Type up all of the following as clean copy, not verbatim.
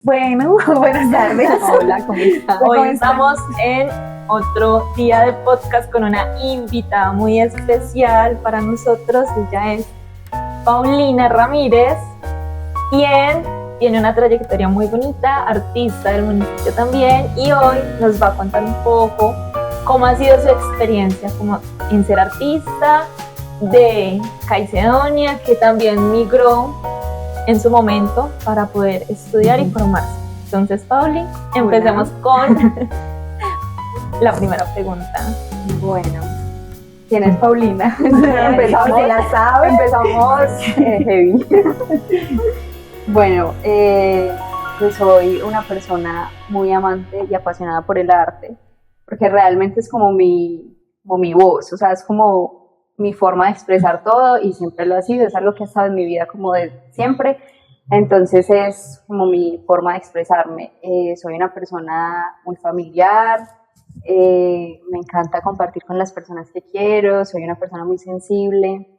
Bueno, buenas tardes. Hola, ¿cómo estás? Hoy estamos en otro día de podcast con una invitada muy especial para nosotros. Ella es Paulina Ramírez, quien tiene una trayectoria muy bonita, artista del municipio también, y hoy nos va a contar un poco cómo ha sido su experiencia como en ser artista de Caicedonia, que también migró en su momento para poder estudiar y formarse. Entonces, Pauli, empecemos con la primera pregunta. Bueno, ¿quién es Paulina? Empezamos, ¿Se la sabe? Empezamos heavy. Bueno, pues soy una persona muy amante y apasionada por el arte, porque realmente es como mi voz, o sea, es como mi forma de expresar todo y siempre lo ha sido, es algo que ha estado en mi vida como de siempre, entonces es como mi forma de expresarme. Soy una persona muy familiar, me encanta compartir con las personas que quiero, soy una persona muy sensible,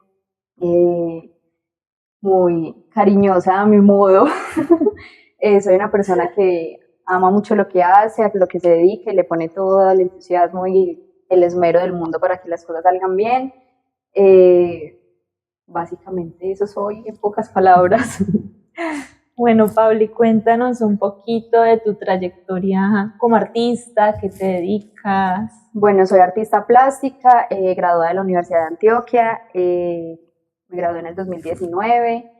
muy cariñosa a mi modo. Soy una persona que ama mucho lo que hace, a lo que se dedica y le pone todo el entusiasmo y el esmero del mundo para que las cosas salgan bien. Básicamente eso soy en pocas palabras. Bueno, Pauli, cuéntanos un poquito de tu trayectoria como artista, qué te dedicas. Bueno, soy artista plástica, graduada de la Universidad de Antioquia, me gradué en el 2019.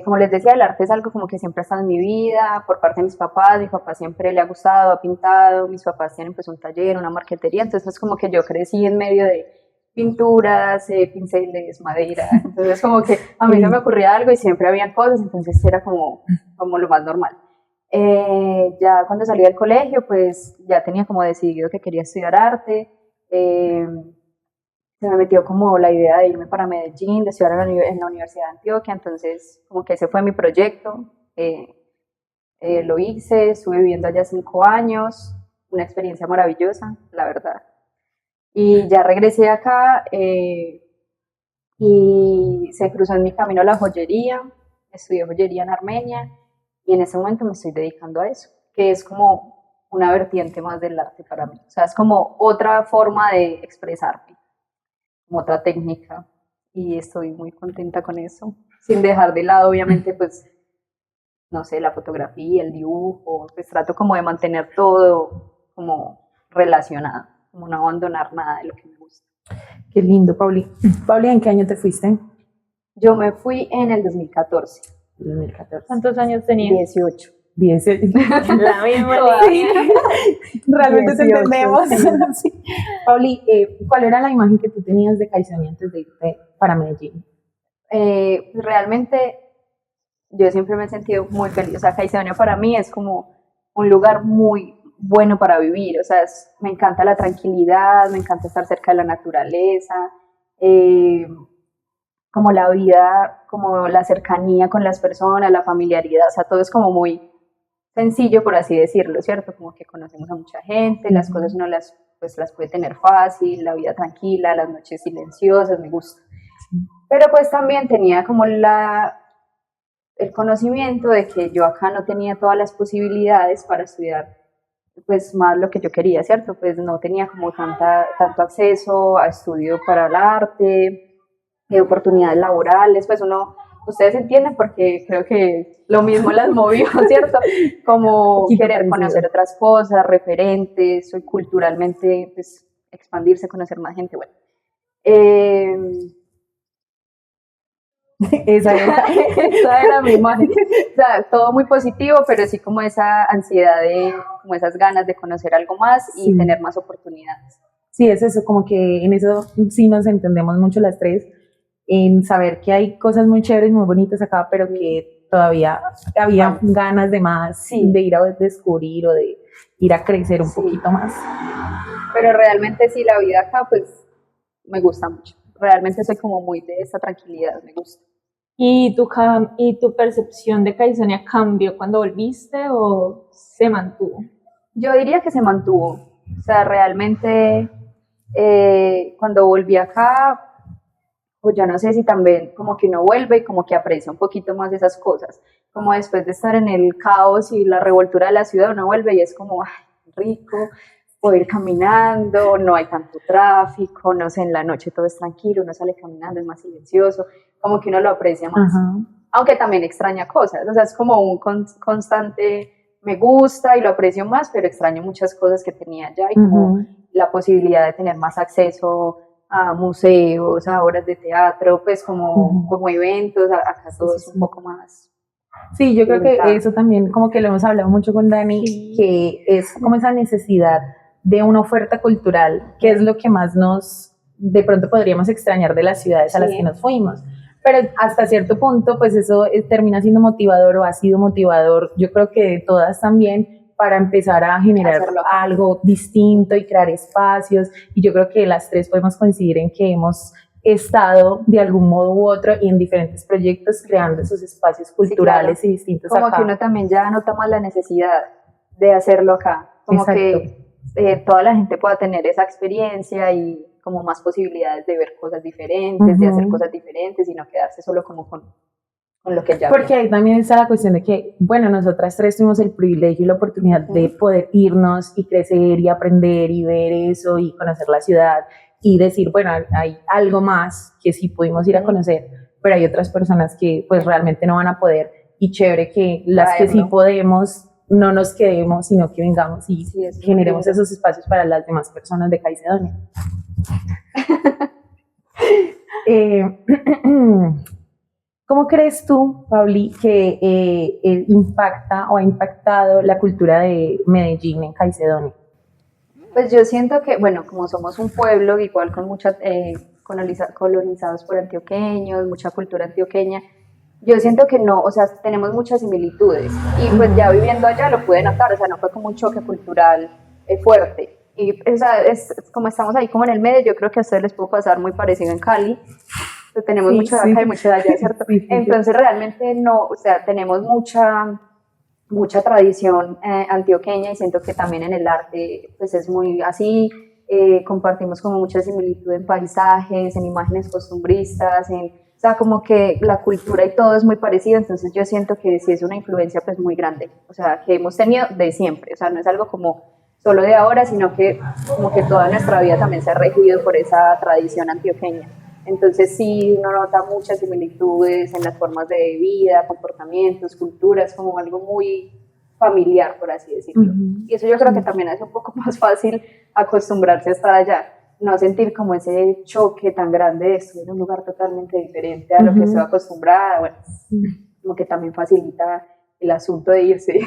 Como les decía, el arte es algo como que siempre ha estado en mi vida, por parte de mis papás. Mi papá siempre le ha gustado, ha pintado, mis papás tienen pues un taller, una marquetería, entonces es como que yo crecí en medio de pinturas, pinceles, madera, entonces como que a mí se me ocurría algo y siempre había cosas, entonces era como lo más normal. Ya cuando salí del colegio, pues ya tenía como decidido que quería estudiar arte. Se me metió como la idea de irme para Medellín, de estudiar en la Universidad de Antioquia, entonces como que ese fue mi proyecto. Lo hice, estuve viviendo allá 5 años, una experiencia maravillosa, la verdad. Y ya regresé acá y se cruzó en mi camino la joyería, estudié joyería en Armenia y en ese momento me estoy dedicando a eso, que es como una vertiente más del arte para mí. O sea, es como otra forma de expresarme, como otra técnica y estoy muy contenta con eso, sin dejar de lado obviamente pues, no sé, la fotografía, el dibujo, pues trato como de mantener todo como relacionado, como no abandonar nada de lo que me gusta. Qué lindo, Pauli. Pauli, ¿en qué año te fuiste? Yo me fui en el 2014. 2014. ¿Cuántos años tenías? 18. 18. La misma Todavía. Realmente 18, te entendemos. sí. Sí. Pauli, ¿cuál era la imagen que tú tenías de Caicedonia antes de irte para Medellín? Realmente yo siempre me he sentido muy feliz. O sea, Caicedonia para mí es como un lugar muy bueno para vivir. O sea, me encanta la tranquilidad, me encanta estar cerca de la naturaleza, como la vida, como la cercanía con las personas, la familiaridad. O sea, todo es como muy sencillo, por así decirlo, ¿cierto? Como que conocemos a mucha gente, las cosas uno las puede tener fácil, la vida tranquila, las noches silenciosas, me gusta. Pero pues también tenía como el conocimiento de que yo acá no tenía todas las posibilidades para estudiar pues más lo que yo quería, ¿cierto? Pues no tenía como tanto acceso a estudio para el arte, oportunidades laborales, pues ustedes entienden porque creo que lo mismo las movió, ¿cierto? Como querer conocer otras cosas, referentes, culturalmente, pues expandirse, conocer más gente, bueno. Esa era mi imagen. O sea, todo muy positivo, pero sí como esa ansiedad como esas ganas de conocer algo más y sí, tener más oportunidades. Sí, es eso, como que en eso sí nos entendemos mucho las tres, en saber que hay cosas muy chéveres, muy bonitas acá, pero que todavía había ganas de más, sí, de ir a descubrir o de ir a crecer un poquito más. Pero realmente sí, la vida acá pues me gusta mucho. Realmente soy como muy de esa tranquilidad, me gusta. ¿Y tu percepción de Caicedonia cambió cuando volviste o se mantuvo? Yo diría que se mantuvo. O sea, realmente cuando volví acá o yo no sé si también como que uno vuelve y como que aprecia un poquito más esas cosas, como después de estar en el caos y la revoltura de la ciudad, uno vuelve y es como, ay, rico, puedo ir caminando, no hay tanto tráfico, no sé, en la noche todo es tranquilo, uno sale caminando, es más silencioso, como que uno lo aprecia más. Ajá. Aunque también extraña cosas, o sea, es como un constante, me gusta y lo aprecio más, pero extraño muchas cosas que tenía allá y como la posibilidad de tener más acceso a museos, a obras de teatro, pues como eventos, acá todo es un poco más. Sí, yo creo que limitado. eso también como que lo hemos hablado mucho con Dani, Sí. que es como esa necesidad de una oferta cultural, que es lo que más nos, de pronto podríamos extrañar de las ciudades a las que nos fuimos. Pero hasta cierto punto, pues eso termina siendo motivador o ha sido motivador, yo creo que de todas también, para empezar a generar algo distinto y crear espacios. Y yo creo que las tres podemos coincidir en que hemos estado de algún modo u otro y en diferentes proyectos creando esos espacios culturales, sí, claro, y distintos como acá. que uno también ya nota más la necesidad de hacerlo acá, como Exacto. que toda la gente pueda tener esa experiencia y como más posibilidades de ver cosas diferentes, de hacer cosas diferentes y no quedarse solo como con lo que ya porque ahí también está la cuestión de que, bueno, nosotras tres tuvimos el privilegio y la oportunidad de poder irnos y crecer y aprender y ver eso y conocer la ciudad y decir, bueno, hay algo más que sí pudimos ir a conocer, pero hay otras personas que pues realmente no van a poder y chévere que las que sí podemos no nos quedemos, sino que vengamos y generemos esos espacios para las demás personas de Caicedonia. ¿Cómo crees tú, Pauli, que impacta o ha impactado la cultura de Medellín en Caicedonia? Pues yo siento que, bueno, como somos un pueblo igual con mucha, colonizados por antioqueños, mucha cultura antioqueña, yo siento que no, o sea, tenemos muchas similitudes y pues ya viviendo allá lo pude notar, o sea, no fue como un choque cultural fuerte. Y o sea, como estamos ahí como en el medio, yo creo que a ustedes les puede pasar muy parecido en Cali, tenemos mucho de acá y mucho de allá, ¿cierto? Entonces realmente no, o sea, tenemos mucha tradición antioqueña y siento que también en el arte pues es muy así, compartimos como mucha similitud en paisajes, en imágenes costumbristas, o sea, como que la cultura y todo es muy parecido, entonces yo siento que sí es una influencia pues muy grande, o sea, que hemos tenido de siempre, o sea, no es algo como solo de ahora, sino que como que toda nuestra vida también se ha regido por esa tradición antioqueña. Entonces sí, uno nota muchas similitudes en las formas de vida, comportamientos, culturas, como algo muy familiar, por así decirlo. Y eso yo creo que también hace un poco más fácil acostumbrarse a estar allá, no sentir como ese choque tan grande de estar en un lugar totalmente diferente a lo que estoy acostumbrada, bueno, como que también facilita el asunto de irse.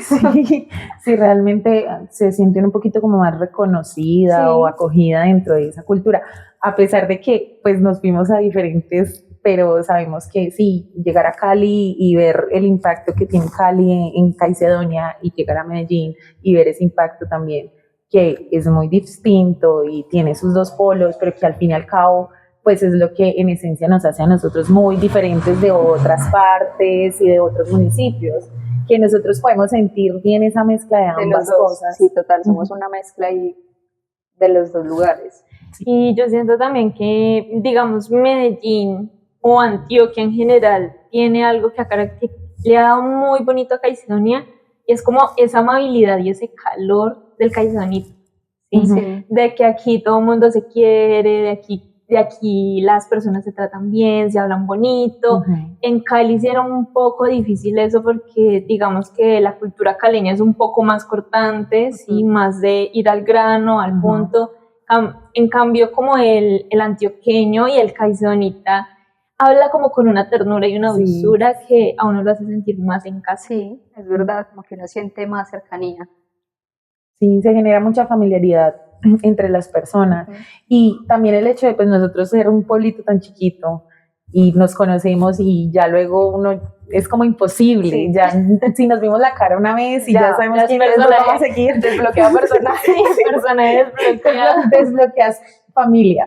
Sí, realmente se siente un poquito como más reconocida o acogida dentro de esa cultura, a pesar de que pues nos fuimos a diferentes, pero sabemos que sí, llegar a Cali y ver el impacto que tiene Cali en Caicedonia y llegar a Medellín y ver ese impacto también, que es muy distinto y tiene sus dos polos, pero que al fin y al cabo pues es lo que en esencia nos hace a nosotros muy diferentes de otras partes y de otros municipios, que nosotros podemos sentir bien esa mezcla de ambas cosas. Sí, total, somos una mezcla ahí de los dos lugares. Y yo siento también que, digamos, Medellín o Antioquia en general tiene algo que le ha dado muy bonito a Caicedonia y es como esa amabilidad y ese calor del caizonito, ¿sí? De que aquí todo el mundo se quiere, de aquí las personas se tratan bien, se hablan bonito. En Cali hicieron un poco difícil eso porque digamos que la cultura caleña es un poco más cortante, ¿sí? Más de ir al grano, al punto. En cambio, como el antioqueño y el caizonita habla como con una ternura y una dulzura que a uno lo hace sentir más en casa. Sí, es verdad, como que uno siente más cercanía. Sí, se genera mucha familiaridad entre las personas. Y también el hecho de pues nosotros ser un pueblito tan chiquito y nos conocemos y ya luego uno es como imposible, ya si nos vimos la cara una vez y ya sabemos quiénes nos vamos a seguir, desbloquea personajes, desbloqueas familia.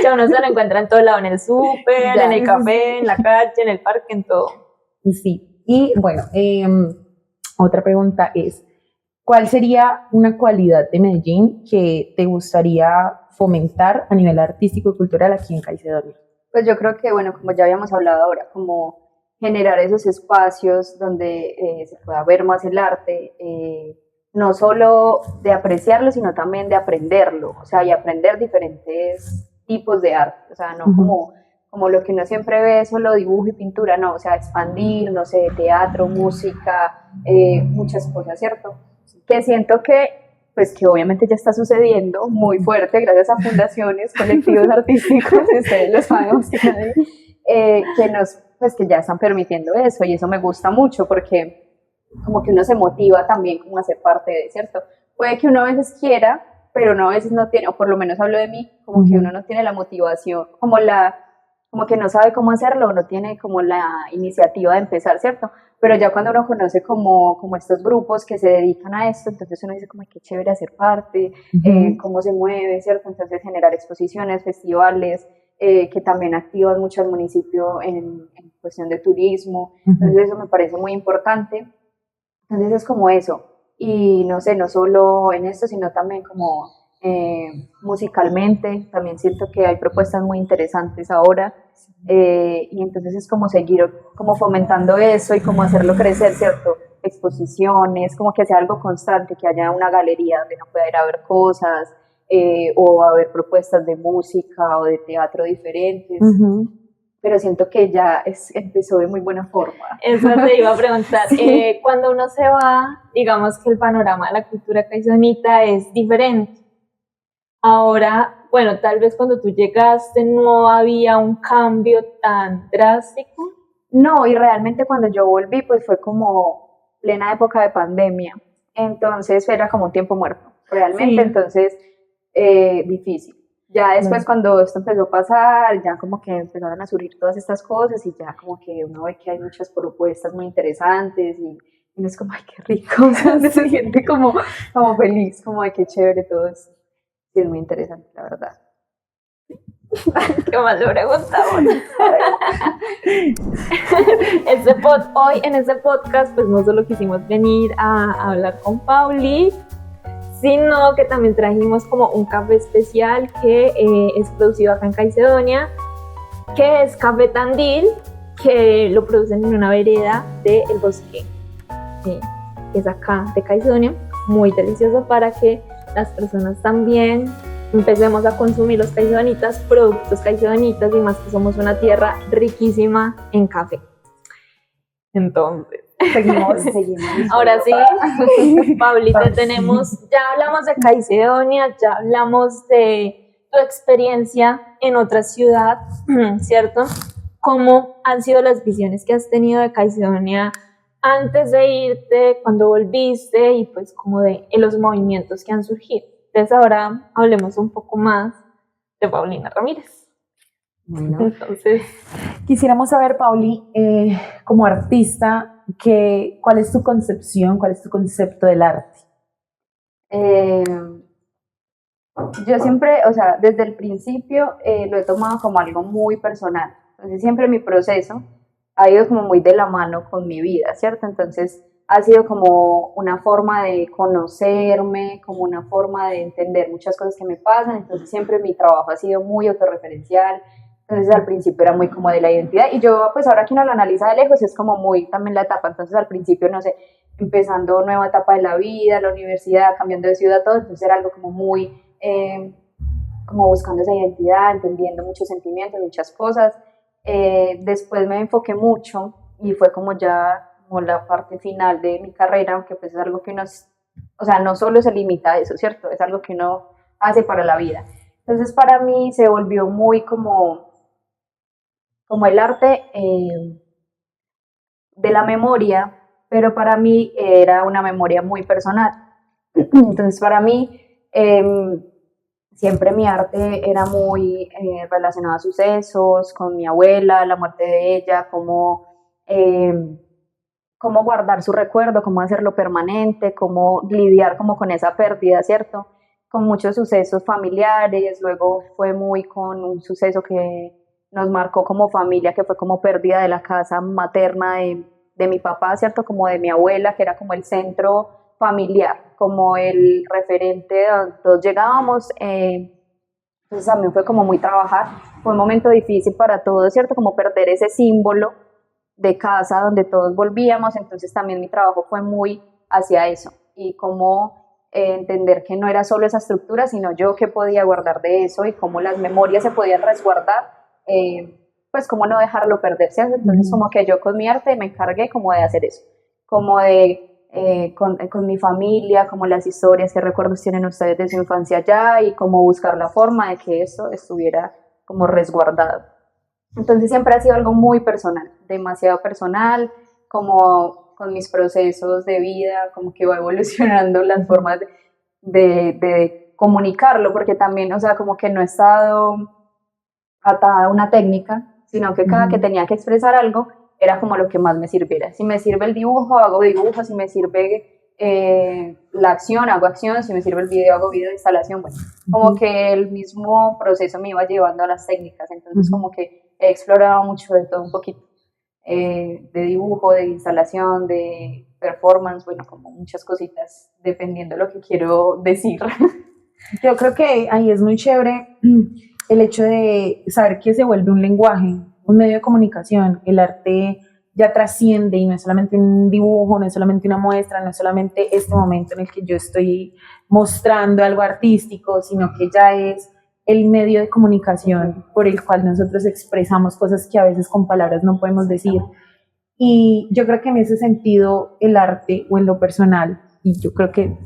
Ya uno se lo encuentra en todo lado, en el súper, en el café, en la calle, en el parque, en todo. Y sí, y bueno, otra pregunta es, ¿cuál sería una cualidad de Medellín que te gustaría fomentar a nivel artístico y cultural aquí en Caicedonia? Pues yo creo que, bueno, como ya habíamos hablado ahora, como generar esos espacios donde se pueda ver más el arte, no solo de apreciarlo, sino también de aprenderlo, o sea, y aprender diferentes tipos de arte, o sea, no como lo que uno siempre ve, solo dibujo y pintura, no, o sea, expandir, no sé, teatro, música, muchas cosas, ¿cierto? Que siento que, pues que obviamente ya está sucediendo muy fuerte gracias a fundaciones, colectivos artísticos, ustedes lo sabemos que nos, pues que ya están permitiendo eso y eso me gusta mucho porque como que uno se motiva también como a ser parte de, ¿cierto? Puede que uno a veces quiera, pero uno a veces no tiene, o por lo menos hablo de mí, como que uno no tiene la motivación, como que no sabe cómo hacerlo, no tiene como la iniciativa de empezar, ¿cierto? Pero ya cuando uno conoce como estos grupos que se dedican a esto, entonces uno dice como qué chévere hacer parte, cómo se mueve, ¿cierto? Entonces generar exposiciones, festivales, que también activan mucho al municipio en cuestión de turismo, entonces eso me parece muy importante. Entonces es como eso, y no sé, no solo en esto, sino también como musicalmente, también siento que hay propuestas muy interesantes ahora, y entonces es como seguir como fomentando eso y como hacerlo crecer, ¿cierto? Exposiciones, como que sea algo constante, que haya una galería donde uno pueda ir a ver cosas, o a ver propuestas de música o de teatro diferentes. Pero siento que ya empezó de muy buena forma. Eso te iba a preguntar. Sí. Cuando uno se va, digamos que el panorama de la cultura caizonita es diferente. Ahora, bueno, tal vez cuando tú llegaste no había un cambio tan drástico. No, y realmente cuando yo volví, pues fue como plena época de pandemia. Entonces era como un tiempo muerto, realmente. Sí. Entonces, difícil. Ya después cuando esto empezó a pasar, ya como que empezaron a surgir todas estas cosas y ya como que uno ve que hay muchas propuestas muy interesantes y uno es como, ay, qué rico, o sea, uno se siente como feliz, como, ay, qué chévere todo esto. Sí, es muy interesante, la verdad. ¿Qué más le preguntaba? Hoy en este podcast pues no solo quisimos venir a hablar con Pauli, sino que también trajimos como un café especial que es producido acá en Caicedonia, que es Café Tandil, que lo producen en una vereda de El Bosque, que es acá de Caicedonia, muy delicioso para que las personas también empecemos a consumir los caicedonitas, productos caicedonitas, y más que somos una tierra riquísima en café. Entonces, seguimos. Ahora sí, Paulita, ya hablamos de Caicedonia, ya hablamos de tu experiencia en otra ciudad, ¿cierto? ¿Cómo han sido las visiones que has tenido de Caicedonia antes de irte, cuando volviste, y pues como de los movimientos que han surgido? Entonces ahora hablemos un poco más de Paulina Ramírez. Bueno, entonces quisiéramos saber, Pauli, como artista, ¿cuál es tu concepción, cuál es tu concepto del arte? Yo siempre, o sea, desde el principio lo he tomado como algo muy personal. Entonces siempre mi proceso ha ido como muy de la mano con mi vida, ¿cierto? Entonces ha sido como una forma de conocerme, como una forma de entender muchas cosas que me pasan. Entonces siempre mi trabajo ha sido muy autorreferencial. Entonces al principio era muy como de la identidad y yo pues ahora que uno lo analiza de lejos es como muy también la etapa. Entonces al principio, no sé, empezando nueva etapa de la vida, la universidad, cambiando de ciudad, todo, entonces era algo como muy como buscando esa identidad, entendiendo muchos sentimientos, muchas cosas. Después me enfoqué mucho y fue como ya como la parte final de mi carrera, aunque pues es algo que uno, o sea, no solo se limita a eso, ¿cierto? Es algo que uno hace para la vida. Entonces para mí se volvió muy como el arte de la memoria, pero para mí era una memoria muy personal. Entonces para mí siempre mi arte era muy relacionado a sucesos, con mi abuela, la muerte de ella, cómo guardar su recuerdo, cómo hacerlo permanente, cómo lidiar como con esa pérdida, ¿cierto? Con muchos sucesos familiares, luego fue muy con un suceso que nos marcó como familia, que fue como pérdida de la casa materna de mi papá, ¿cierto? Como de mi abuela, que era como el centro familiar, como el referente a donde todos llegábamos. Entonces Entonces también fue como muy trabajar, fue un momento difícil para todos, ¿cierto? Como perder ese símbolo de casa donde todos volvíamos, entonces también mi trabajo fue muy hacia eso y como entender que no era solo esa estructura, sino yo qué podía guardar de eso y cómo las memorias se podían resguardar, pues cómo no dejarlo perderse. Entonces como que yo con mi arte me encargué como de hacer eso, como de con mi familia, como las historias que recuerdos tienen ustedes de su infancia allá y cómo buscar la forma de que esto estuviera como resguardado. Entonces siempre ha sido algo muy personal, demasiado personal, como con mis procesos de vida, como que va evolucionando las formas de comunicarlo, porque también, o sea, como que no he estado atada a una técnica, sino que cada que tenía que expresar algo era como lo que más me sirviera. Si me sirve el dibujo, hago dibujo, si me sirve la acción, hago acción, si me sirve el video, hago video de instalación, bueno, como que el mismo proceso me iba llevando a las técnicas, entonces como que he explorado mucho de todo un poquito, de dibujo, de instalación, de performance, bueno, como muchas cositas, dependiendo de lo que quiero decir. Yo creo que ahí es muy chévere el hecho de saber que se vuelve un lenguaje, un medio de comunicación. El arte ya trasciende y no es solamente un dibujo, no es solamente una muestra, no es solamente este momento en el que yo estoy mostrando algo artístico, sino que ya es el medio de comunicación por el cual nosotros expresamos cosas que a veces con palabras no podemos decir. Y yo creo que en ese sentido el arte o en lo personal, y yo creo que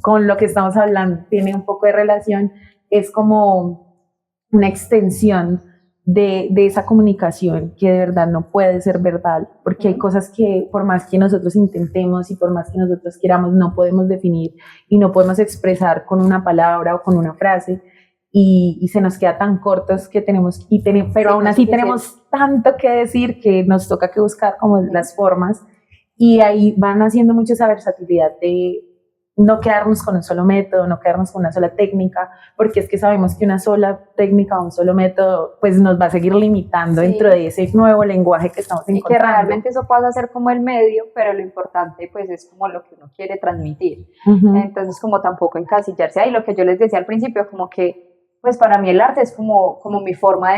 con lo que estamos hablando tiene un poco de relación, es como una extensión de esa comunicación que de verdad no puede ser verbal, porque hay cosas que por más que nosotros intentemos y por más que nosotros queramos no podemos definir y no podemos expresar con una palabra o con una frase y se nos queda tan cortos que tenemos, pero aún así tenemos tanto que decir que nos toca que buscar como las formas y ahí van haciendo mucho esa versatilidad de no quedarnos con un solo método, no quedarnos con una sola técnica, porque es que sabemos que una sola técnica o un solo método pues nos va a seguir limitando dentro de ese nuevo lenguaje que estamos encontrando. Y que realmente eso pasa a ser como el medio, pero lo importante pues es como lo que uno quiere transmitir. Entonces como tampoco encasillarse ahí, lo que yo les decía al principio, como que pues para mí el arte es como mi forma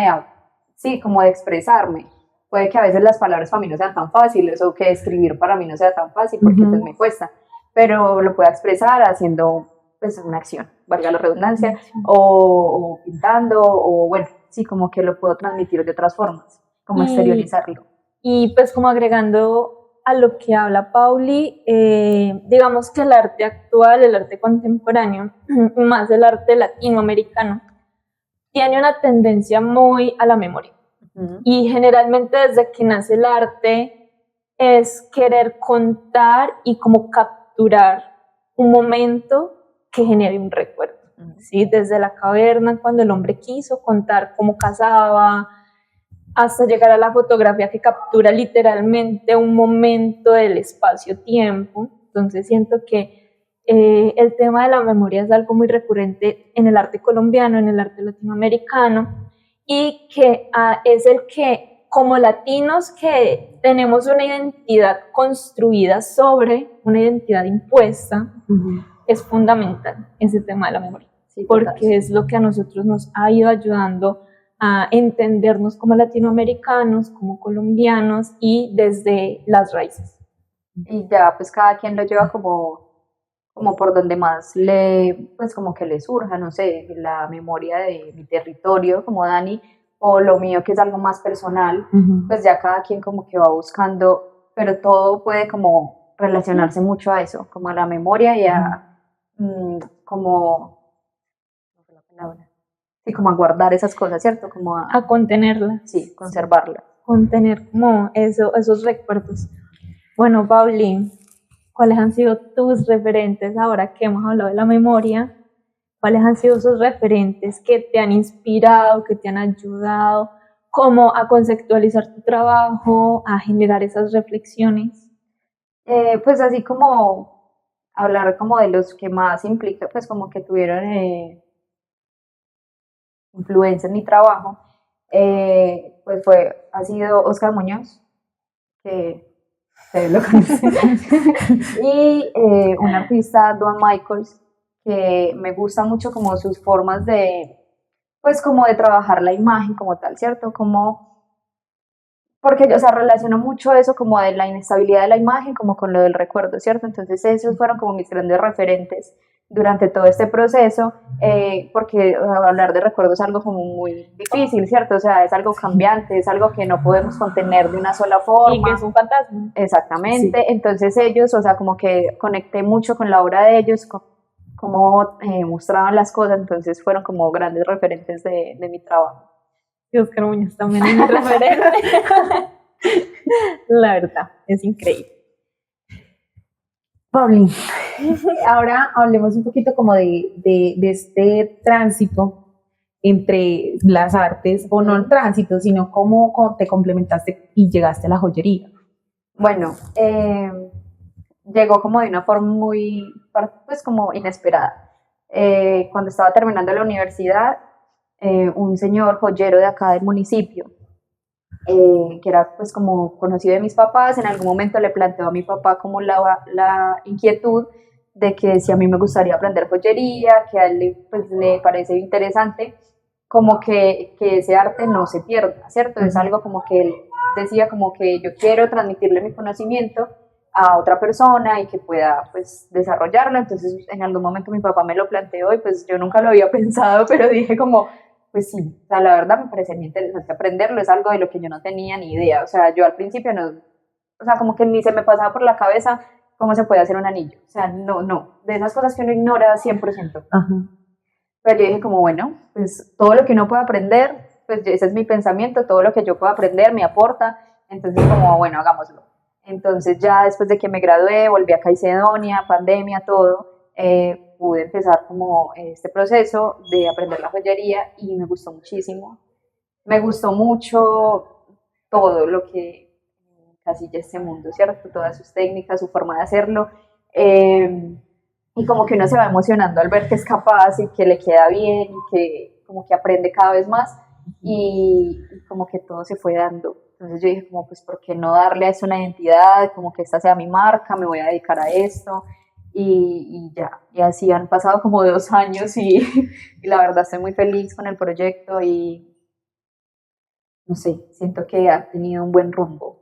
como de expresarme. Puede que a veces las palabras para mí no sean tan fáciles o que escribir para mí no sea tan fácil porque pues me cuesta, pero lo puedo expresar haciendo pues una acción, valga la redundancia, o pintando, o bueno, sí, como que lo puedo transmitir de otras formas, como exteriorizarlo. Y pues como agregando a lo que habla Pauli, digamos que el arte actual, el arte contemporáneo, más el arte latinoamericano, tiene una tendencia muy a la memoria. Y generalmente desde que nace el arte es querer contar y como capturar un momento que genere un recuerdo. ¿Sí? Desde la caverna, cuando el hombre quiso contar cómo cazaba, hasta llegar a la fotografía que captura literalmente un momento del espacio-tiempo. Entonces siento que el tema de la memoria es algo muy recurrente en el arte colombiano, en el arte latinoamericano, y que es el que, como latinos que tenemos una identidad construida sobre una identidad impuesta, es fundamental ese tema de la memoria, porque es lo que a nosotros nos ha ido ayudando a entendernos como latinoamericanos, como colombianos y desde las raíces. Y ya pues cada quien lo lleva como por donde más pues como que le surja, no sé, la memoria de mi territorio, como Dani, o lo mío que es algo más personal, pues ya cada quien como que va buscando, pero todo puede como relacionarse mucho a eso, como a la memoria y a como a guardar esas cosas, ¿cierto? Como a contenerlas. Sí, conservarlas. Contener como esos recuerdos. Bueno, Pauli, ¿cuáles han sido tus referentes ahora que hemos hablado de la memoria? ¿Cuáles han sido esos referentes que te han inspirado, que te han ayudado como a conceptualizar tu trabajo, a generar esas reflexiones? Pues así como hablar como de los que más implica, pues como que tuvieron influencia en mi trabajo, pues ha sido Oscar Muñoz, que ustedes lo conocen, y un artista, Duane Michaels, que me gusta mucho como sus formas de pues como de trabajar la imagen como tal, ¿cierto? Como, porque yo, o sea, relaciono mucho eso como de la inestabilidad de la imagen como con lo del recuerdo, ¿cierto? Entonces esos fueron como mis grandes referentes durante todo este proceso, porque o sea, hablar de recuerdos es algo como muy difícil, ¿cierto? O sea, es algo cambiante, es algo que no podemos contener de una sola forma. Y que es un fantasma. Exactamente, sí. Entonces ellos, o sea, como que conecté mucho con la obra de ellos, cómo mostraban las cosas, entonces fueron como grandes referentes de mi trabajo. Y Oscar Muñoz también es mi referente. La verdad, es increíble. Pauli, ahora hablemos un poquito como de este tránsito entre las artes, o no el tránsito, sino cómo te complementaste y llegaste a la joyería. Bueno, llegó como de una forma muy, pues como inesperada. Cuando estaba terminando la universidad, un señor joyero de acá del municipio, que era pues como conocido de mis papás, en algún momento le planteó a mi papá como la inquietud de que si a mí me gustaría aprender joyería, que a él pues, le parece interesante, como que ese arte no se pierda, ¿cierto? Es algo como que él decía como que yo quiero transmitirle mi conocimiento a otra persona y que pueda pues desarrollarlo. Entonces en algún momento mi papá me lo planteó y pues yo nunca lo había pensado, pero dije como pues sí, o sea, la verdad me parece muy interesante aprenderlo, es algo de lo que yo no tenía ni idea, o sea, yo al principio no, o sea, como que ni se me pasaba por la cabeza cómo se puede hacer un anillo, o sea, no, de esas cosas que uno ignora 100%. Ajá. Pero yo dije como, bueno, pues todo lo que uno pueda aprender, pues ese es mi pensamiento, todo lo que yo pueda aprender me aporta, entonces como, bueno, hagámoslo. Entonces ya después de que me gradué, volví a Caicedonia, pandemia, todo, pude empezar como este proceso de aprender la joyería y me gustó muchísimo. Me gustó mucho todo lo que encasilla este mundo, ¿cierto? Todas sus técnicas, su forma de hacerlo. Y como que uno se va emocionando al ver que es capaz y que le queda bien y que como que aprende cada vez más y como que todo se fue dando. Entonces yo dije como pues ¿por qué no darle a eso una identidad? Como que esta sea mi marca, me voy a dedicar a esto y ya. Y así han pasado como 2 años y la verdad estoy muy feliz con el proyecto y no sé, siento que ha tenido un buen rumbo.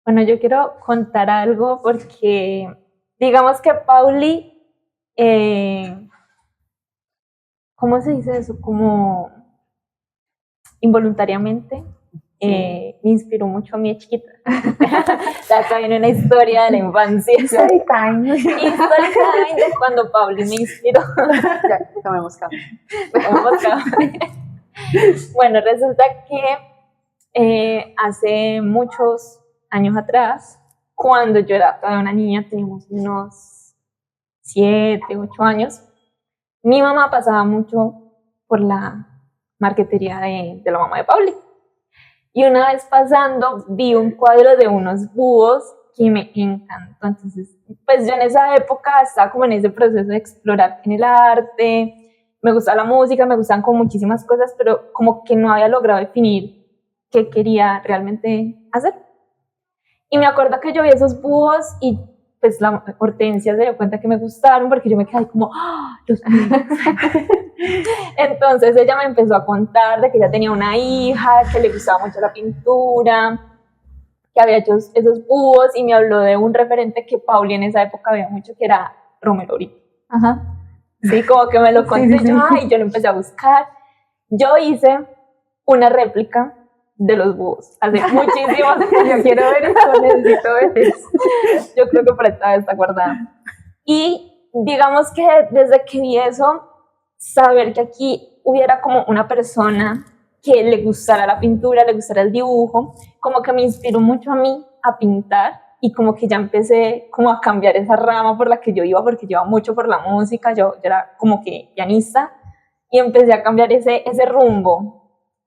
Bueno, yo quiero contar algo porque digamos que Pauli, ¿cómo se dice eso? Como involuntariamente me inspiró mucho a mí de chiquita. Acá viene una historia de la infancia. Story time. Y story time de cuando Pauli me inspiró. Ya, tomemos café. Bueno, resulta que hace muchos años atrás, cuando yo era todavía una niña, teníamos unos 7, 8 años, mi mamá pasaba mucho por la marquetería de la mamá de Pauli. Y una vez pasando, vi un cuadro de unos búhos que me encantó. Entonces, pues yo en esa época estaba como en ese proceso de explorar en el arte, me gustaba la música, me gustaban como muchísimas cosas, pero como que no había logrado definir qué quería realmente hacer. Y me acuerdo que yo vi esos búhos y pues la Hortensia se dio cuenta que me gustaron porque yo me quedé como, ¡oh, los búhos! Entonces ella me empezó a contar de que ella tenía una hija, que le gustaba mucho la pintura, que había hecho esos búhos y me habló de un referente que Pauli en esa época veía mucho, que era Romero Brito. Ajá. Sí, como que me lo conté yo, y yo lo empecé a buscar. Yo hice una réplica de los búhos hace muchísimos años. Yo quiero ver eso, necesito ver eso. Yo creo que por esta vez está guardada. Y digamos que desde que vi eso, saber que aquí hubiera como una persona que le gustara la pintura, le gustara el dibujo, como que me inspiró mucho a mí a pintar y como que ya empecé como a cambiar esa rama por la que yo iba, porque yo iba mucho por la música, yo era como que pianista y empecé a cambiar ese rumbo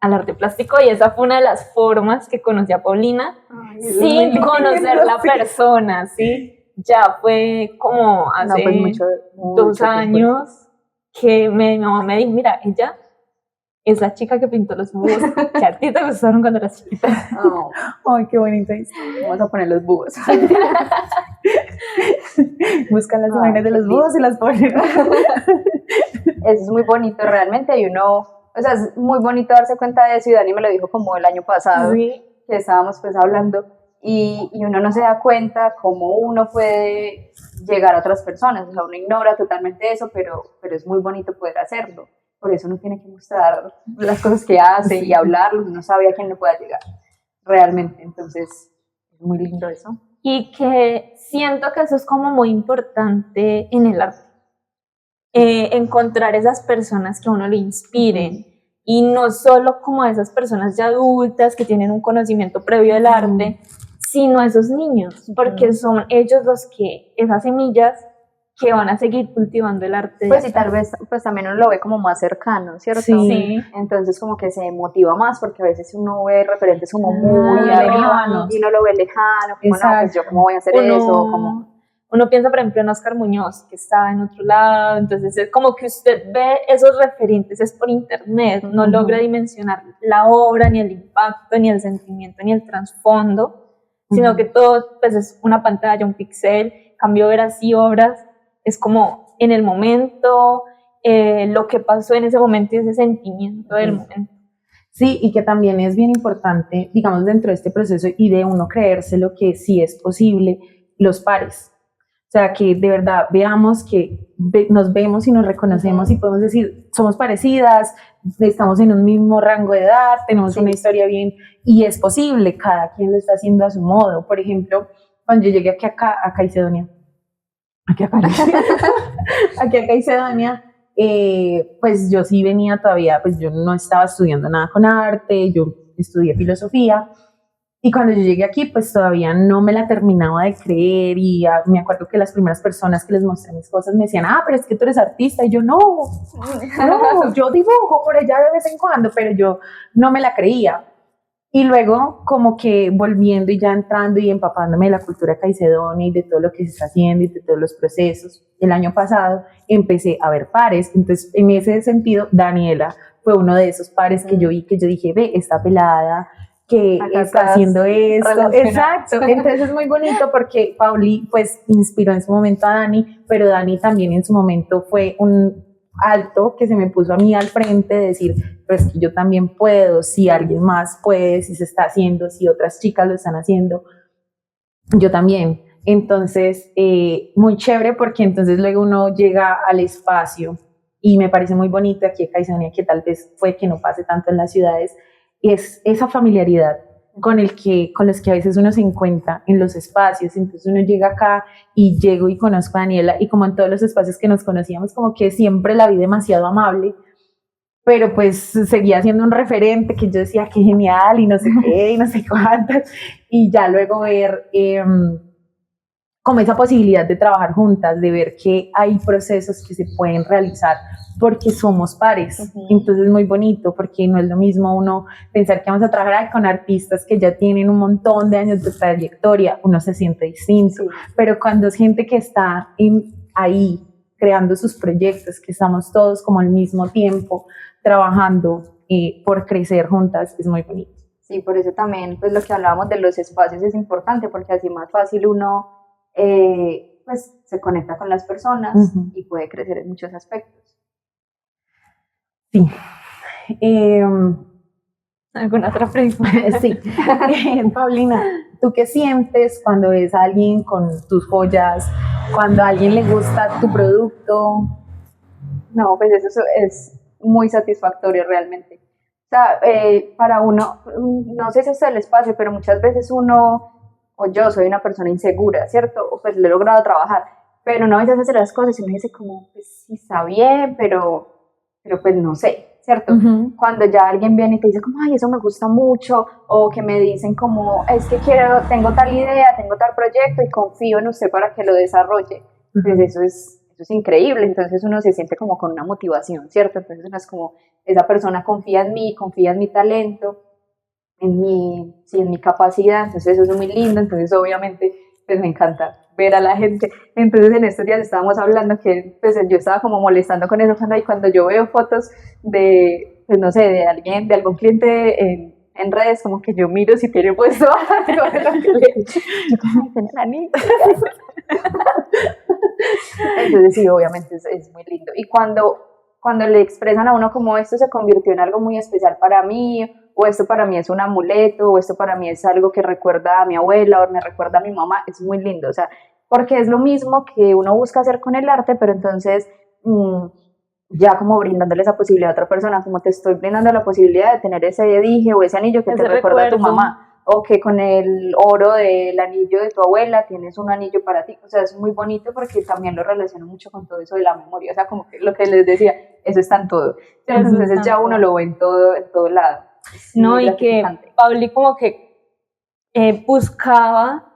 al arte plástico y esa fue una de las formas que conocí a Paulina. Ay, sin conocer la persona, ¿sí? Ya fue como hace mucho 2 años que mi mamá me dijo, mira, ella es la chica que pintó los búhos que a ti te gustaron cuando eras chiquita. Oh. Ay, qué bonita. Vamos a poner los búhos. Buscan las imágenes de los búhos y las ponen. Eso es muy bonito realmente y uno o sea, es muy bonito darse cuenta de eso y Dani me lo dijo como el año pasado, Sí. que estábamos pues hablando y uno no se da cuenta cómo uno puede llegar a otras personas, o sea, uno ignora totalmente eso, pero es muy bonito poder hacerlo, por eso uno tiene que mostrar las cosas que hace y hablarlo, uno sabe a quién le pueda llegar realmente, entonces es muy lindo eso. Y que siento que eso es como muy importante en el arte. Encontrar esas personas que a uno le inspiren y no solo como esas personas ya adultas que tienen un conocimiento previo del arte, sino esos niños, porque son ellos los que, esas semillas que van a seguir cultivando el arte. Pues y tal vez pues también uno lo ve como más cercano, ¿cierto? Sí. Entonces como que se motiva más porque a veces uno ve referentes como muy lejanos y uno lo ve lejano, como no, pues yo cómo voy a hacer eso, como... Uno piensa, por ejemplo, en Oscar Muñoz, que está en otro lado, entonces es como que usted ve esos referentes, es por internet, no logra dimensionar la obra, ni el impacto, ni el sentimiento, ni el trasfondo, sino que todo pues, es una pantalla, un pixel, cambio ver así obras, es como en el momento, lo que pasó en ese momento y ese sentimiento del momento. Sí, y que también es bien importante, digamos, dentro de este proceso y de uno creérselo que sí es posible, los pares. O sea, que de verdad veamos que nos vemos y nos reconocemos y podemos decir, somos parecidas, estamos en un mismo rango de edad, tenemos una historia bien, y es posible, cada quien lo está haciendo a su modo. Por ejemplo, cuando yo llegué a Caicedonia, aquí a Caicedonia, pues yo sí venía todavía, pues yo no estaba estudiando nada con arte, yo estudié filosofía, y cuando yo llegué aquí, pues todavía no me la terminaba de creer y me acuerdo que las primeras personas que les mostré mis cosas me decían, pero es que tú eres artista, y yo no, yo dibujo por allá de vez en cuando, pero yo no me la creía. Y luego como que volviendo y ya entrando y empapándome de la cultura caicedonia y de todo lo que se está haciendo y de todos los procesos, el año pasado empecé a ver pares, entonces en ese sentido Daniela fue uno de esos pares que yo vi, que yo dije, ve, esta pelada que Acá está haciendo esto, exacto, entonces es muy bonito porque Pauli pues inspiró en su momento a Dani, pero Dani también en su momento fue un alto que se me puso a mí al frente de decir, pero es que yo también puedo, si alguien más puede, si se está haciendo, si otras chicas lo están haciendo, yo también. Entonces, muy chévere porque entonces luego uno llega al espacio y me parece muy bonito aquí en Caicedonia, que tal vez fue que no pase tanto en las ciudades, es esa familiaridad con los que a veces uno se encuentra en los espacios. Entonces uno llega acá y llego y conozco a Daniela y como en todos los espacios que nos conocíamos, como que siempre la vi demasiado amable, pero pues seguía siendo un referente que yo decía qué genial y no sé qué y no sé cuántas, y ya luego ver como esa posibilidad de trabajar juntas, de ver que hay procesos que se pueden realizar porque somos pares. Entonces es muy bonito porque no es lo mismo uno pensar que vamos a trabajar con artistas que ya tienen un montón de años de trayectoria, uno se siente distinto, pero cuando es gente que está ahí creando sus proyectos, que estamos todos como al mismo tiempo trabajando por crecer juntas, es muy bonito. Sí, por eso también pues lo que hablábamos de los espacios es importante porque así más fácil uno pues se conecta con las personas y puede crecer en muchos aspectos. Sí. ¿Alguna otra pregunta? Sí. Paulina, ¿tú qué sientes cuando ves a alguien con tus joyas, cuando a alguien le gusta tu producto? No, pues eso es muy satisfactorio realmente. O sea, para uno, no sé si es el espacio, pero muchas veces uno, o yo soy una persona insegura, ¿cierto? O pues lo he logrado trabajar, pero uno a veces hace las cosas y uno dice como, pues sí está bien, pero pues no sé, ¿cierto? Cuando ya alguien viene y te dice como, ay, eso me gusta mucho, o que me dicen como, es que tengo tal idea, tengo tal proyecto y confío en usted para que lo desarrolle, pues eso es increíble, entonces uno se siente como con una motivación, ¿cierto? Entonces uno es como, esa persona confía en mí, confía en mi talento, en mi capacidad, entonces eso es muy lindo, entonces obviamente pues me encanta ver a la gente. Entonces en estos días estábamos hablando que pues yo estaba como molestando con eso cuando yo veo fotos de, pues no sé, de alguien, de algún cliente en redes, como que yo miro si tiene puesto algo de lo que le entonces sí, obviamente es muy lindo. Y cuando cuando le expresan a uno como esto se convirtió en algo muy especial para mí, o esto para mí es un amuleto, o esto para mí es algo que recuerda a mi abuela, o me recuerda a mi mamá, es muy lindo, o sea, porque es lo mismo que uno busca hacer con el arte, pero entonces ya como brindándole esa posibilidad a otra persona, como te estoy brindando la posibilidad de tener ese dije o ese anillo que Ese te recuerda a tu recuerdo. mamá, o que con el oro del anillo de tu abuela tienes un anillo para ti, o sea, es muy bonito porque también lo relaciono mucho con todo eso de la memoria, o sea, como que lo que les decía, eso está en todo, ¿cierto? Entonces ya uno lo ve en todo lado. Es No, muy y que gratificante. Pauli como que buscaba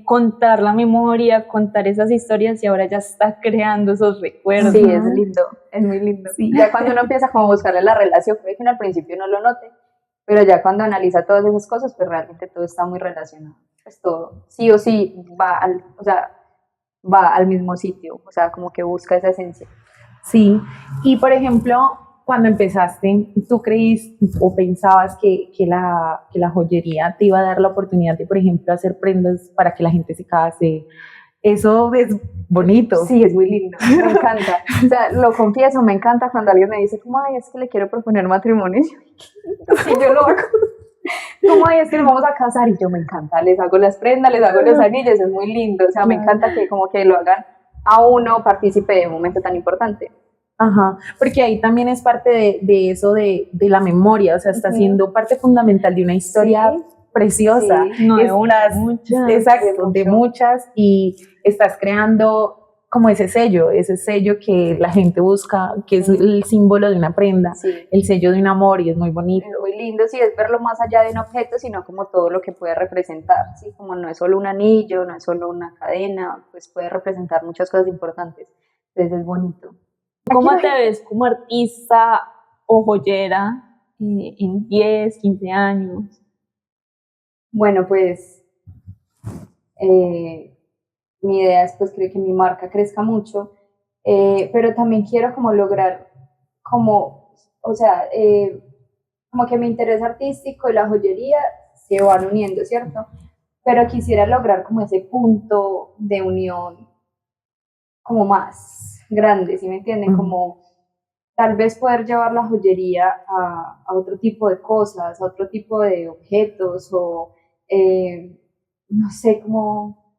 contar la memoria, contar esas historias y ahora ya está creando esos recuerdos. Sí, es lindo, es muy lindo. Sí. Ya cuando uno empieza como a buscarle la relación, puede que uno al principio no lo note, pero ya cuando analiza todas esas cosas, pues realmente todo está muy relacionado. Pues todo, sí o sí, o sea, va al mismo sitio, o sea, como que busca esa esencia. Sí, y por ejemplo, cuando empezaste, ¿tú creíste o pensabas que la joyería te iba a dar la oportunidad de, por ejemplo, hacer prendas para que la gente se case? Eso es bonito. Sí, es muy lindo, me encanta. O sea, lo confieso, me encanta cuando alguien me dice, como, ay, es que le quiero proponer matrimonio. Sí, yo lo hago. Como, ay, es que nos vamos a casar y yo me encanta, les hago las prendas, les hago los anillos, es muy lindo. O sea, me encanta que como que lo hagan a uno partícipe de un momento tan importante. Ajá, porque ahí también es parte de eso de la memoria, o sea, está siendo parte fundamental de una historia Sí, preciosa. sí. No de una, de muchas. Exacto, de muchas, y estás creando como ese sello que la gente busca, que es el símbolo de una prenda, Sí. el sello de un amor, y es muy bonito. Es muy lindo, sí, es verlo más allá de un objeto, sino como todo lo que puede representar, ¿sí? Como no es solo un anillo, no es solo una cadena, pues puede representar muchas cosas importantes. Entonces es bonito. ¿Cómo te ves como artista o joyera en 10, 15 años? Bueno, pues mi idea es pues creo que mi marca crezca mucho, pero también quiero como lograr, como, o sea, como que mi interés artístico y la joyería se van uniendo, ¿cierto? Pero quisiera lograr como ese punto de unión como más grande, ¿sí me entienden? Como tal vez poder llevar la joyería a otro tipo de cosas, a otro tipo de objetos o no sé, como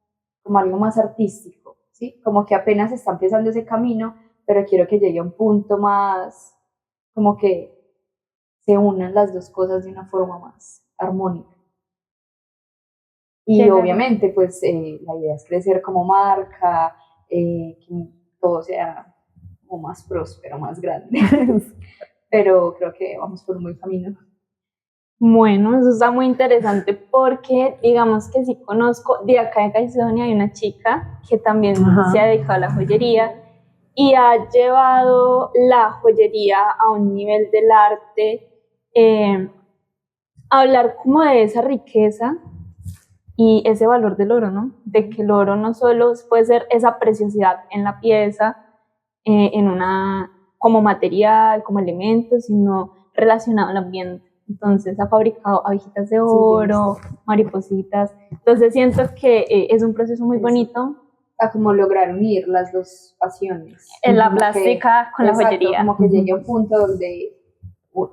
algo más artístico, ¿sí? Como que apenas está empezando ese camino, pero quiero que llegue a un punto más, como que se unan las dos cosas de una forma más armónica. Y obviamente, pues la idea es crecer como marca, que todo sea como más próspero, más grande. Pero creo que vamos por un buen camino. Bueno, eso está muy interesante porque digamos que sí conozco, de acá de California hay una chica que también se ha dedicado a la joyería y ha llevado la joyería a un nivel del arte, a hablar como de esa riqueza y ese valor del oro, ¿no? De que el oro no solo puede ser esa preciosidad en la pieza, en una, como material, como elemento, sino relacionado al ambiente. Entonces ha fabricado abejitas de oro, maripositas. Entonces siento que es un proceso muy bonito. A como lograr unir las dos pasiones. En la plástica con la joyería. Como que llegue a un punto donde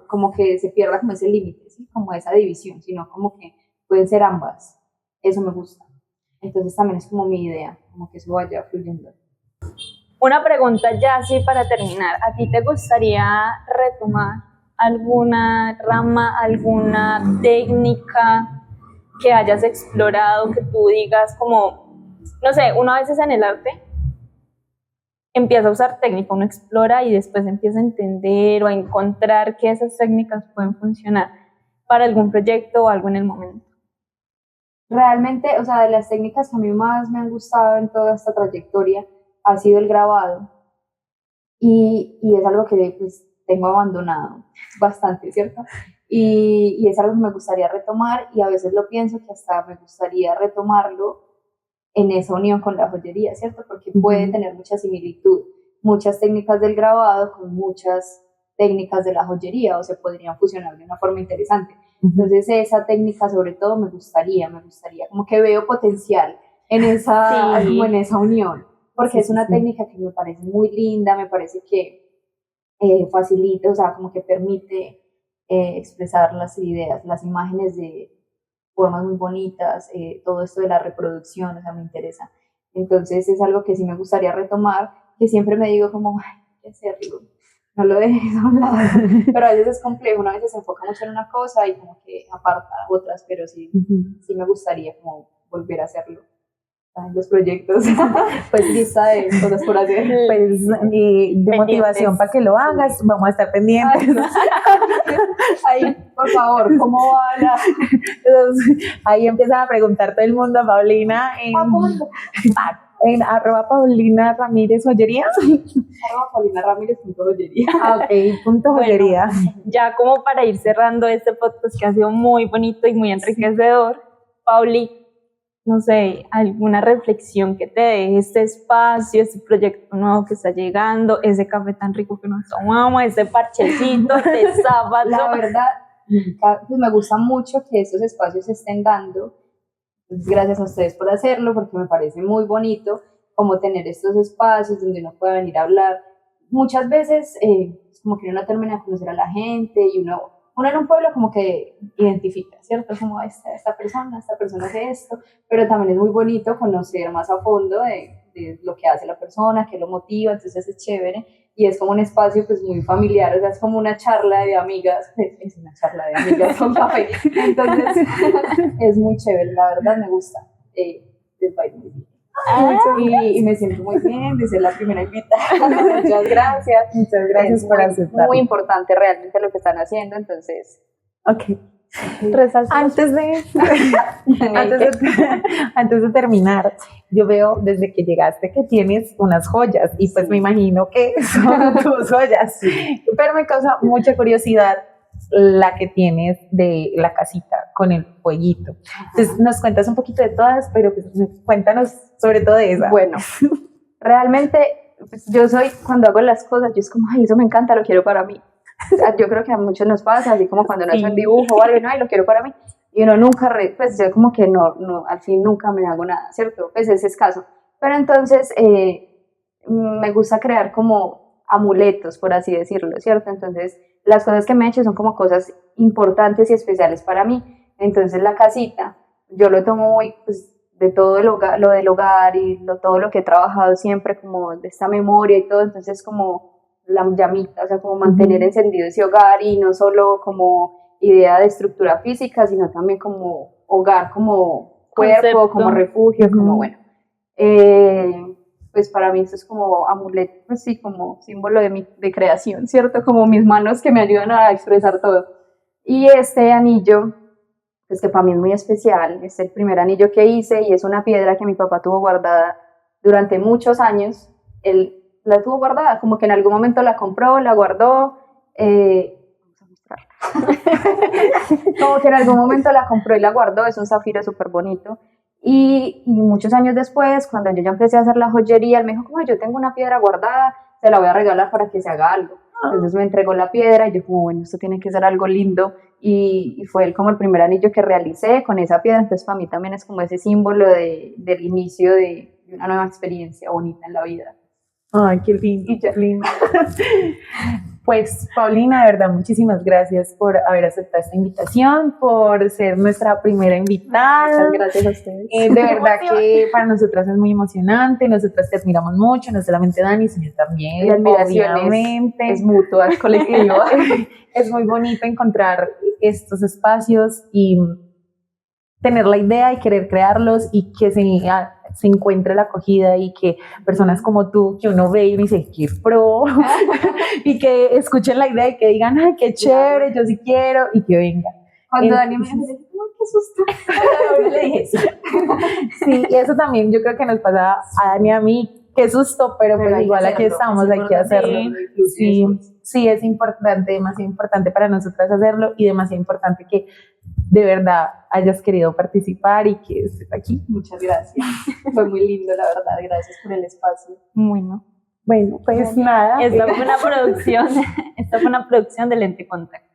como que se pierda como ese límite, ¿sí? Como esa división, sino como que pueden ser ambas. Eso me gusta. Entonces también es como mi idea, como que eso vaya fluyendo. Una pregunta ya así para terminar. ¿A ti te gustaría retomar alguna rama, alguna técnica que hayas explorado, que tú digas como, no sé, uno a veces en el arte empieza a usar técnica, uno explora y después empieza a entender o a encontrar que esas técnicas pueden funcionar para algún proyecto o algo en el momento? Realmente, o sea, de las técnicas que a mí más me han gustado en toda esta trayectoria ha sido el grabado y es algo que pues tengo abandonado bastante, ¿cierto? Y es algo que me gustaría retomar y a veces lo pienso que hasta me gustaría retomarlo en esa unión con la joyería, ¿cierto? Porque puede tener mucha similitud, muchas técnicas del grabado con muchas técnicas de la joyería o se podrían fusionar de una forma interesante. Entonces esa técnica sobre todo me gustaría, como que veo potencial en esa, como en esa unión, porque es una técnica que me parece muy linda, me parece que facilita, o sea, como que permite expresar las ideas, las imágenes de formas muy bonitas, todo esto de la reproducción, o sea, me interesa. Entonces es algo que sí me gustaría retomar, que siempre me digo como, ay, hay que hacerlo, no lo dejes a un lado, pero a veces es complejo, una vez se enfoca mucho en una cosa y como que aparta otras, pero sí, sí me gustaría como volver a hacerlo. Los proyectos, pues lista de cosas por hacer, pues de motivación para que lo hagas, sí. Vamos a estar pendientes. Ahí, por favor, ¿cómo va la...? Entonces, ahí empieza a preguntar todo el mundo a Paulina en @Paulina Ramírez Joyería. Paulina Ramírez.joyería. Ok, punto joyería. Bueno, ya como para ir cerrando este podcast que ha sido muy bonito y muy enriquecedor, Pauli, no sé, alguna reflexión que te deje este espacio, este proyecto nuevo que está llegando, ese café tan rico que nos tomamos, ese parchecito de sábado. La verdad, pues me gusta mucho que estos espacios se estén dando. Entonces, gracias a ustedes por hacerlo, porque me parece muy bonito como tener estos espacios donde uno pueda venir a hablar. Muchas veces, como que uno termina de conocer a la gente y uno en un pueblo como que identifica, ¿cierto? Como esta persona hace esto, pero también es muy bonito conocer más a fondo de lo que hace la persona, qué lo motiva, entonces es chévere y es como un espacio pues muy familiar, o sea, es como una charla de amigas, es una charla de amigas con café, entonces es muy chévere, la verdad me gusta, les va a ir muy bien. Y me siento muy bien de ser la primera invitada. Muchas gracias por aceptar. Muy importante realmente lo que están haciendo, entonces. Ok. Antes de terminar, yo veo desde que llegaste que tienes unas joyas y pues sí, me imagino que son tus joyas, sí. Pero me causa mucha curiosidad la que tienes de la casita con el fueguito. Entonces nos cuentas un poquito de todas, pero pues, cuéntanos sobre todo de esa. Bueno, realmente pues, yo soy, cuando hago las cosas, yo es como, ay, eso me encanta, lo quiero para mí. O sea, yo creo que a muchos nos pasa, así como cuando uno hace un dibujo o algo, no, ay, lo quiero para mí. Y uno nunca, pues yo como que no, al fin nunca me hago nada, ¿cierto? Pues es escaso. Pero entonces me gusta crear como amuletos, por así decirlo, ¿cierto? Entonces las cosas que me he hecho son como cosas importantes y especiales para mí. Entonces la casita, yo lo tomo muy, pues, de todo el hogar, lo del hogar y todo lo que he trabajado siempre, como de esta memoria y todo, entonces como la llamita, o sea, como mantener encendido ese hogar y no solo como idea de estructura física, sino también como hogar, como cuerpo, concepto, como refugio, como bueno. Pues para mí esto es como amuleto, pues sí, como símbolo de creación, ¿cierto? Como mis manos que me ayudan a expresar todo. Y este anillo, pues que para mí es muy especial, es el primer anillo que hice y es una piedra que mi papá tuvo guardada durante muchos años. Él la tuvo guardada, como que en algún momento la compró, la guardó, vamos a mostrarla. Como que en algún momento la compró y la guardó, es un zafiro súper bonito. Y muchos años después, cuando yo ya empecé a hacer la joyería, él me dijo, como yo tengo una piedra guardada, se la voy a regalar para que se haga algo. Entonces me entregó la piedra y yo como, bueno, esto tiene que ser algo lindo. Y fue él como el primer anillo que realicé con esa piedra, entonces para mí también es como ese símbolo del inicio de una nueva experiencia bonita en la vida. Ay, qué lindo, qué lindo. Pues, Paulina, de verdad, muchísimas gracias por haber aceptado esta invitación, por ser nuestra primera invitada. Muchas gracias a ustedes. De verdad que para nosotras es muy emocionante, nosotras te admiramos mucho, no solamente Dani, sino también, la admiración obviamente. Es mutua, es colectiva. Es muy bonito encontrar estos espacios y tener la idea y querer crearlos y que se encuentre la acogida y que personas como tú, que uno ve y dice, qué pro, y que escuchen la idea y que digan, ay, qué chévere, yo sí quiero, y que vengan. Cuando Dani me dice, qué susto, le dije, sí, y eso también yo creo que nos pasa a Dani y a mí, qué susto, pero pues igual aquí estamos, hay que hacerlo. Sí, es importante, demasiado importante para nosotras hacerlo y demasiado importante que de verdad hayas querido participar y que estés aquí. Muchas gracias. Fue muy lindo, la verdad. Gracias por el espacio. Bueno, pues nada. Esta fue una producción de Lente Contacto.